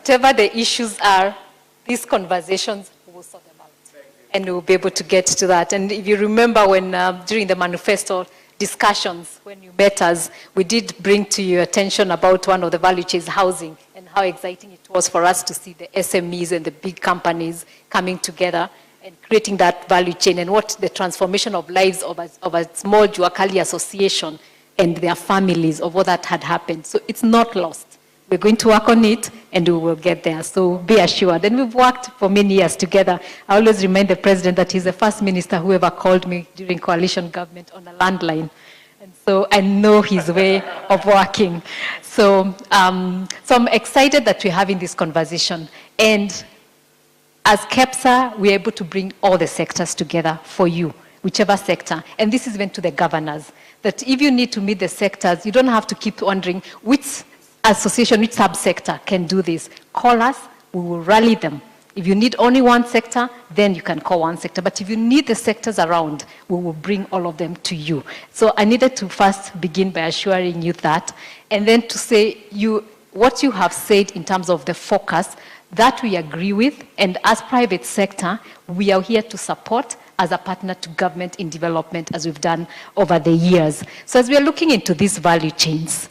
whatever the issues are, these conversations will sort them out. And we'll be able to get to that. And if you remember when during the manifesto discussions, when you met us, we did bring to your attention about one of the value chains, housing, and how exciting it was for us to see the SMEs and the big companies coming together and creating that value chain, and what the transformation of lives of a small Juakali association and their families, of what that had happened. So it's not lost. We're going to work on it, and we will get there. So be assured. And we've worked for many years together. I always remind the president that he's the first minister who ever called me during coalition government on a landline. And so I know his way of working. So, so I'm excited that we're having this conversation. And as KEPSA, we're able to bring all the sectors together for you, whichever sector. And this is meant to the governors, that if you need to meet the sectors, you don't have to keep wondering which association, which subsector can do this. Call us, we will rally them. If you need only one sector, then you can call one sector. But if you need the sectors around, we will bring all of them to you. So I needed to first begin by assuring you that, and then to say what you have said in terms of the focus, that we agree with, and as private sector, we are here to support as a partner to government in development, as we've done over the years. So as we are looking into these value chains,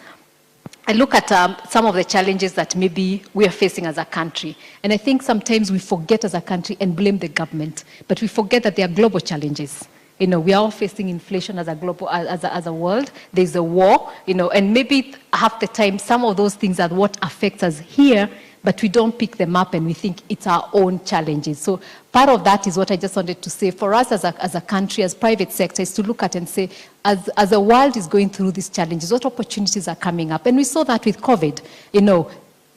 I look at some of the challenges that maybe we are facing as a country. And I think sometimes we forget as a country and blame the government, but we forget that there are global challenges. You know, we are all facing inflation as a global, as a world. There's a war, you know, and maybe half the time some of those things are what affects us here, but we don't pick them up and we think it's our own challenges. So part of that is what I just wanted to say. For us as a country, as private sector, is to look at and say, as the world is going through these challenges, what opportunities are coming up? And we saw that with COVID. You know,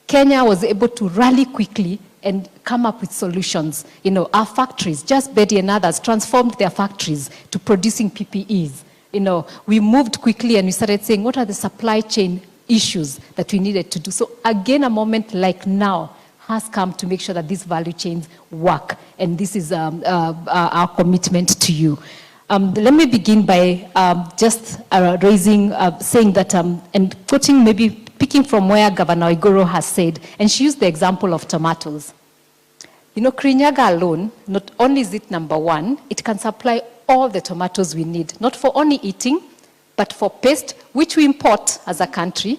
Kenya was able to rally quickly and come up with solutions. You know, our factories, just Betty and others, transformed their factories to producing PPEs. You know, we moved quickly and we started saying, what are the supply chain issues that we needed to do? So again, a moment like now has come to make sure that these value chains work. And this is our commitment to you. Let me begin by just saying that, and putting maybe picking from where Governor Igoro has said, and she used the example of tomatoes. You know, Kirinyaga alone, not only is it number one, it can supply all the tomatoes we need, not for only eating, but for paste, which we import as a country,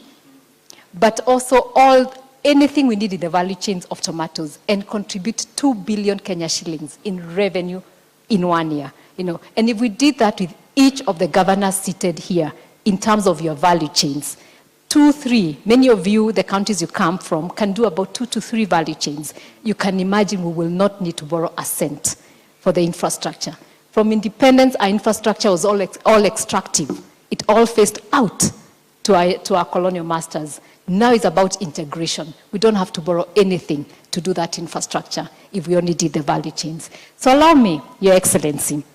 but also anything we need in the value chains of tomatoes, and contribute 2 billion Kenya shillings in revenue in 1 year. You know, and if we did that with each of the governors seated here in terms of your value chains, 2, 3, many of you, the counties you come from, can do about 2 to 3 value chains. You can imagine we will not need to borrow a cent for the infrastructure. From independence, our infrastructure was all extractive. It all faced out to our colonial masters. Now it's about integration. We don't have to borrow anything to do that infrastructure if we only did the value chains. So allow me, Your Excellency,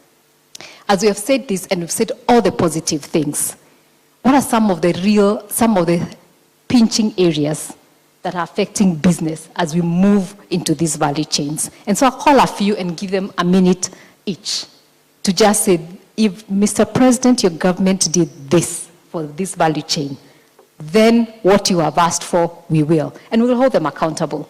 as we have said this and we've said all the positive things, what are some of the pinching areas that are affecting business as we move into these value chains? And so I'll call a few and give them a minute each to just say, if Mr. President, your government did this for this value chain, then what you have asked for, we will. And we'll hold them accountable.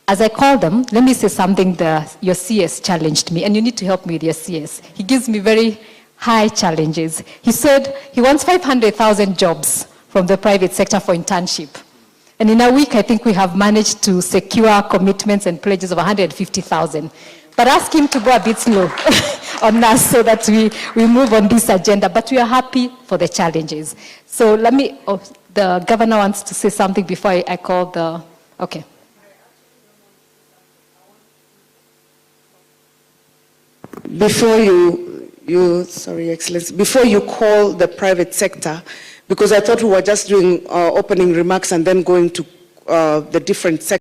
As I call them, let me say something that your CS challenged me, and you need to help me with your CS. He gives me very high challenges. He said he wants 500,000 jobs from the private sector for internship. And in a week, I think we have managed to secure commitments and pledges of 150,000. But ask him to go a bit slow on us so that we move on this agenda. But we are happy for the challenges. So let me, the governor wants to say something before I call the, okay. Before sorry, Excellency, before you call the private sector, because I thought we were just doing opening remarks and then going to the different sectors.